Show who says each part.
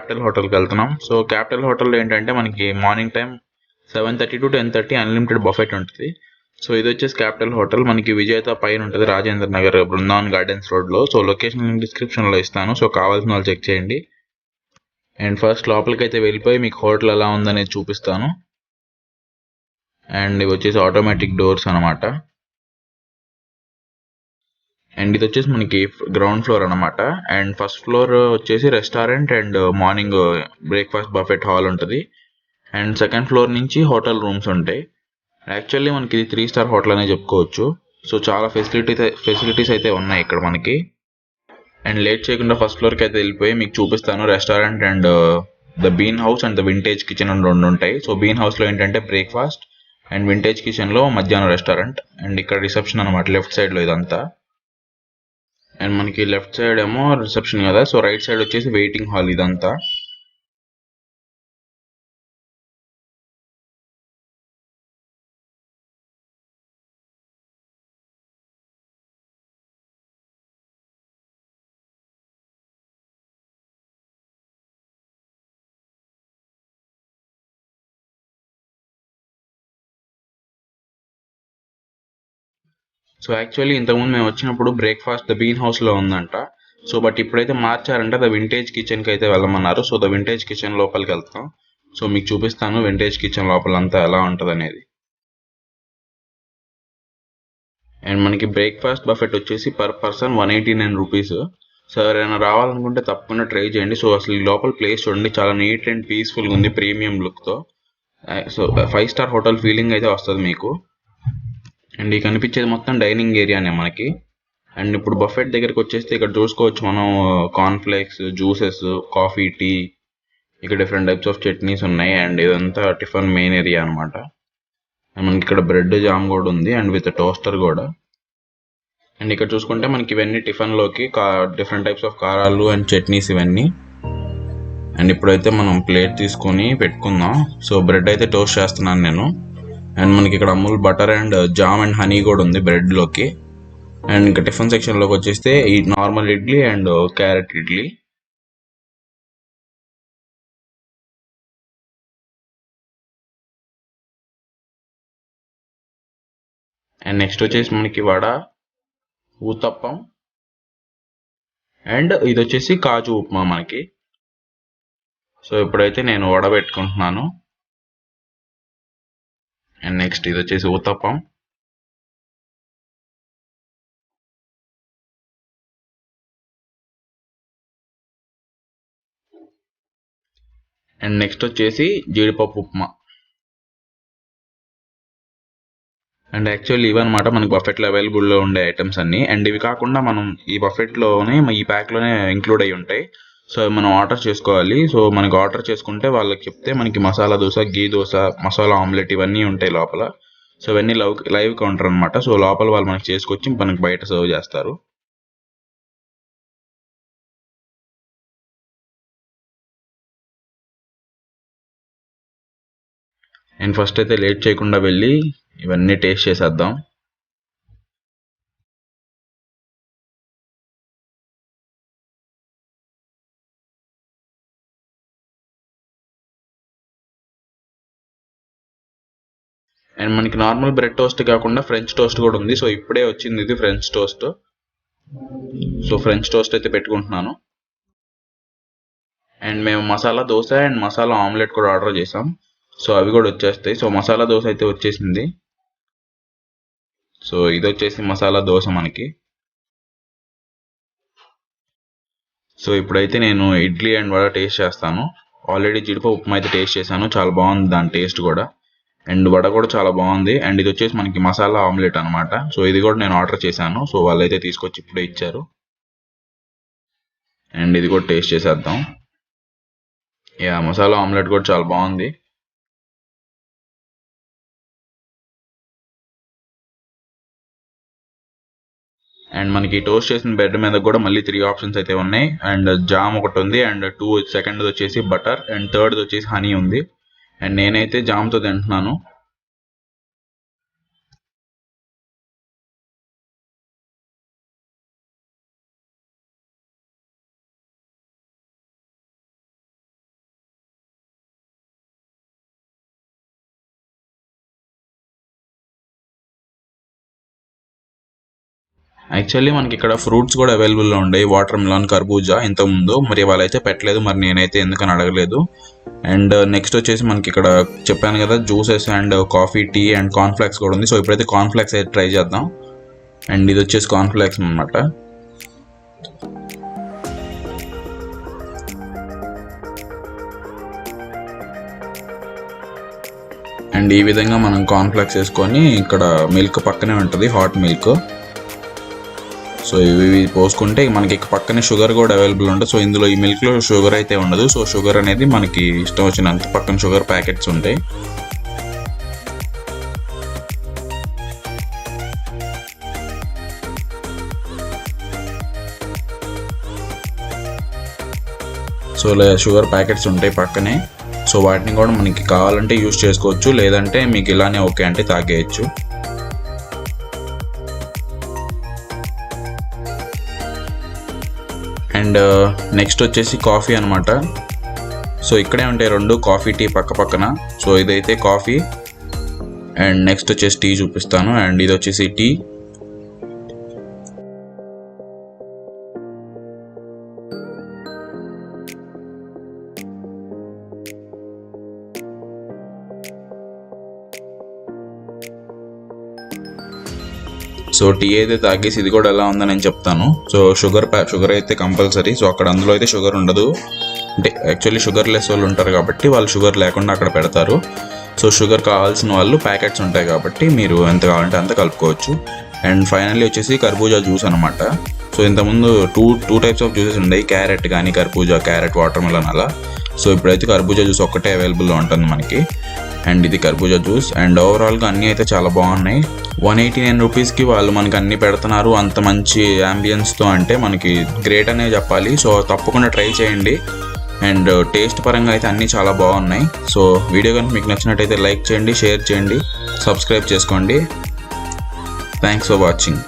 Speaker 1: Capital హోటల్కి వెళ్తున్నాం. So capital హోటల్లో ఏంటంటే మనకి morning time 7:30 to 10:30 unlimited buffet ఉంటుంది. సో ఇది వచ్చేసి క్యాపిటల్ హోటల్, మనకి విజేత పైన ఉంటుంది, రాజేంద్ర నగర్ బృందావన్ గార్డెన్స్ రోడ్లో. సో లొకేషన్ డిస్క్రిప్షన్లో ఇస్తాను, సో కావాల్సిన వాళ్ళు చెక్ చేయండి. అండ్ ఫస్ట్ లోపలికి అయితే వెళ్ళిపోయి మీకు హోటల్ ఎలా ఉందనేది చూపిస్తాను. అండ్ ఇవి వచ్చేసి ఆటోమేటిక్ డోర్స్ అనమాట. అండ్ ఇది వచ్చేసి మనకి గ్రౌండ్ ఫ్లోర్ అనమాట. అండ్ ఫస్ట్ ఫ్లోర్ వచ్చేసి restaurant and morning breakfast buffet hall ఉంటుంది. అండ్ సెకండ్ ఫ్లోర్ నుంచి హోటల్ రూమ్స్ ఉంటాయి. యాక్చువల్లీ మనకి ఇది 3 స్టార్ హోటల్ అనే చెప్పుకోవచ్చు. సో చాలా ఫెసిలిటీస్ అయితే ఉన్నాయి ఇక్కడ మనకి. అండ్ లేట్ చేయకుండా ఫస్ట్ ఫ్లోర్కి అయితే వెళ్ళిపోయి మీకు చూపిస్తాను. Restaurant and the bean house and the vintage kitchen అని 2 ఉంటాయి. సో బీన్ హౌస్లో ఏంటంటే బ్రేక్ఫాస్ట్ అండ్ వింటేజ్ కిచెన్లో మధ్యాహ్నం రెస్టారెంట్. అండ్ ఇక్కడ రిసెప్షన్ అనమాట లెఫ్ట్ సైడ్లో ఇదంతా. అండ్ మనకి లెఫ్ట్ సైడ్ ఏమో రిసెప్షన్ కదా, సో రైట్ సైడ్ వచ్చేసి వెయిటింగ్ హాల్ ఇదంతా. సో యాక్చువల్లీ ఇంతకుముందు మేము వచ్చినప్పుడు బ్రేక్ఫాస్ట్ ద బీన్ హౌస్లో ఉందంట. సో బట్ ఇప్పుడైతే మార్చారంట, ద వింటేజ్ కిచెన్కి అయితే వెళ్ళమన్నారు. సో ద వింటేజ్ కిచెన్ లోపలికి వెళ్తాం. సో మీకు చూపిస్తాను వింటేజ్ కిచెన్ లోపలంతా ఎలా ఉంటుంది అనేది. అండ్ మనకి బ్రేక్ఫాస్ట్ బఫెట్ వచ్చేసి పర్ పర్సన్ 189 రూపీస్. సో ఎవరైనా రావాలనుకుంటే తప్పకుండా ట్రై చేయండి. సో అసలు ఈ లోపల ప్లేస్ చూడండి, చాలా నీట్ అండ్ పీస్ఫుల్గా ఉంది, ప్రీమియం లుక్తో. సో 5 స్టార్ హోటల్ ఫీలింగ్ అయితే వస్తుంది మీకు. అండ్ ఈ కనిపించేది మొత్తం డైనింగ్ ఏరియానే మనకి. అండ్ ఇప్పుడు బఫెట్ దగ్గరికి వచ్చేస్తే ఇక్కడ చూసుకోవచ్చు మనం కార్న్ఫ్లేక్స్, జ్యూసెస్, కాఫీ, టీ, ఇక్కడ డిఫరెంట్ టైప్స్ ఆఫ్ చట్నీస్ ఉన్నాయి. అండ్ ఇదంతా టిఫిన్ మెయిన్ ఏరియా అనమాట. అండ్ మనకి ఇక్కడ బ్రెడ్ జామ్ కూడా ఉంది అండ్ విత్ టోస్టర్ కూడా. అండ్ ఇక్కడ చూసుకుంటే మనకి ఇవన్నీ టిఫిన్లోకి డిఫరెంట్ టైప్స్ ఆఫ్ కారాలు అండ్ చట్నీస్ ఇవన్నీ. అండ్ ఇప్పుడైతే మనం ప్లేట్ తీసుకొని పెట్టుకుందాం. సో బ్రెడ్ అయితే టోస్ట్ చేస్తున్నాను నేను. అండ్ మనకి ఇక్కడ Amul butter and jam and honey కూడా ఉంది బ్రెడ్లోకి. అండ్ ఇంకా టిఫిన్ సెక్షన్లోకి వచ్చేస్తే ఈ normal idli and carrot idli. And next వచ్చేసి మనకి వడ, ఊతప్పం, అండ్ ఇది వచ్చేసి కాజు ఉప్మా మనకి. సో ఇప్పుడైతే నేను వడ పెట్టుకుంటున్నాను. అండ్ నెక్స్ట్ ఇది వచ్చేసి ఊతప్పం. అండ్ నెక్స్ట్ వచ్చేసి జీడిపప్పు ఉప్మా. అండ్ యాక్చువల్లీ ఇవన్నమాట మనకి బఫెట్లో అవైలబుల్లో ఉండే ఐటమ్స్ అన్ని. అండ్ ఇవి కాకుండా మనం ఈ బఫెట్లోనే ఈ ప్యాక్లోనే ఇంక్లూడ్ అయ్యి ఉంటాయి. సో మనం ఆర్డర్ చేసుకోవాలి. సో మనకి ఆర్డర్ చేసుకుంటే వాళ్ళకి చెప్తే మనకి మసాలా దోశ, గీ దోశ, మసాలా ఆమ్లెట్ ఇవన్నీ ఉంటాయి లోపల. సో ఇవన్నీ లైవ్ కౌంటర్ అనమాట. సో లోపల వాళ్ళు మనకి చేసుకొచ్చి మనకి బయట సర్వ్ చేస్తారు. అండ్ ఫస్ట్ అయితే లేట్ చేయకుండా వెళ్ళి ఇవన్నీ టేస్ట్ చేసేద్దాం. అండ్ మనకి నార్మల్ బ్రెడ్ టోస్ట్ కాకుండా ఫ్రెంచ్ టోస్ట్ కూడా ఉంది. సో ఇప్పుడే వచ్చింది ఇది French toast. So French toast అయితే పెట్టుకుంటున్నాను. అండ్ మేము మసాలా దోశ అండ్ మసాలా ఆమ్లెట్ కూడా ఆర్డర్ చేసాం. సో అవి కూడా వచ్చేస్తాయి. సో మసాలా దోశ అయితే వచ్చేసింది. సో ఇది వచ్చేసి మసాలా దోశ మనకి. సో ఇప్పుడైతే నేను ఇడ్లీ అండ్ వడ టేస్ట్ చేస్తాను. ఆల్రెడీ జీడిపప్పు ఉప్మా అయితే టేస్ట్ చేశాను, చాలా బాగుంది దాని టేస్ట్ కూడా. అండ్ వడ కూడా చాలా బాగుంది. అండ్ ఇది వచ్చేసి మనకి మసాలా ఆమ్లెట్ అనమాట. సో ఇది కూడా నేను ఆర్డర్ చేశాను. సో వాళ్ళైతే తీసుకొచ్చి ఇప్పుడే ఇచ్చారు. అండ్ ఇది కూడా టేస్ట్ చేసేద్దాం. యా, మసాలా ఆమ్లెట్ కూడా చాలా బాగుంది. అండ్ మనకి టోస్ట్ చేసిన బ్రెడ్ మీద కూడా మళ్ళీ 3 ఆప్షన్స్ అయితే ఉన్నాయి. అండ్ జామ్ ఒకటి ఉంది, అండ్ సెకండ్ వచ్చేసి బటర్, అండ్ థర్డ్ వచ్చేసి హనీ ఉంది. అండ్ నేనైతే జామ్తో తింటున్నాను. యాక్చువల్లీ మనకి ఇక్కడ ఫ్రూట్స్ కూడా అవైలబుల్లో ఉండేవి, వాటర్ మిలాన్, కర్బూజా ఇంతకుముందు. మరి వాళ్ళైతే పెట్టలేదు, మరి నేనైతే ఎందుకని అడగలేదు. అండ్ నెక్స్ట్ వచ్చేసి మనకి ఇక్కడ చెప్పాను కదా juices and coffee, tea and cornflakes కూడా ఉంది. సో ఇప్పుడైతే కార్న్ఫ్లాక్స్ అయితే ట్రై చేద్దాం. అండ్ ఇది వచ్చేసి కార్న్ఫ్లాక్స్ అనమాట. అండ్ ఈ విధంగా మనం కార్న్ఫ్లాక్స్ వేసుకొని ఇక్కడ మిల్క్ పక్కనే ఉంటుంది, హాట్ మిల్క్. సో ఇవి పోసుకుంటే మనకి పక్కనే షుగర్ కూడా అవైలబుల్ ఉంటుంది. సో ఇందులో ఈ మిల్క్లో షుగర్ అయితే ఉండదు. సో షుగర్ అనేది మనకి ఇష్టం వచ్చినంత పక్కన షుగర్ ప్యాకెట్స్ ఉంటాయి. సో ఇలా షుగర్ ప్యాకెట్స్ ఉంటాయి పక్కనే. సో వాటిని కూడా మనకి కావాలంటే యూజ్ చేసుకోవచ్చు, లేదంటే మీకు ఇలానే ఓకే అంటే తాగేయచ్చు. అండ్ నెక్స్ట్ వచ్చేసి కాఫీ అనమాట. సో ఇక్కడే ఉంటాయి రెండు, కాఫీ, టీ పక్క పక్కన. సో ఇదైతే కాఫీ అండ్ నెక్స్ట్ వచ్చేసి టీ చూపిస్తాను. అండ్ ఇది వచ్చేసి టీ. సో టీ అయితే తాగేసి ఇది కూడా ఎలా ఉందని నేను చెప్తాను. సో షుగర్ అయితే కంపల్సరీ. సో అక్కడ అందులో అయితే షుగర్ ఉండదు, అంటే యాక్చువల్లీ షుగర్ లెస్ వాళ్ళు ఉంటారు కాబట్టి వాళ్ళు షుగర్ లేకుండా అక్కడ పెడతారు. సో షుగర్ కావాల్సిన వాళ్ళు ప్యాకెట్స్ ఉంటాయి కాబట్టి మీరు ఎంత కావాలంటే అంత కలుపుకోవచ్చు. అండ్ ఫైనల్లీ వచ్చేసి కర్బూజా జ్యూస్ అనమాట. సో ఇంతకుముందు టూ టైప్స్ ఆఫ్ జ్యూసెస్ ఉన్నాయి, క్యారెట్ కానీ కర్బూజా, క్యారెట్ వాటర్ మిలన్ అలా. సో ఇప్పుడైతే కర్బూజా జ్యూస్ ఒక్కటే అవైలబుల్లో ఉంటుంది మనకి. అండ్ ఇది కర్బూజా జ్యూస్. అండ్ ఓవరాల్గా అన్నీ అయితే చాలా బాగున్నాయి. 189 రూపీస్కి వాళ్ళు మనకి అన్నీ పెడుతున్నారు అంత మంచి యాంబియన్స్తో, అంటే మనకి గ్రేట్ అనే చెప్పాలి. సో తప్పకుండా ట్రై చేయండి. అండ్ టేస్ట్ పరంగా అయితే అన్నీ చాలా బాగున్నాయి. సో వీడియో కనుక మీకు నచ్చినట్టయితే లైక్ చేయండి, షేర్ చేయండి, సబ్స్క్రైబ్ చేసుకోండి. Thanks for watching.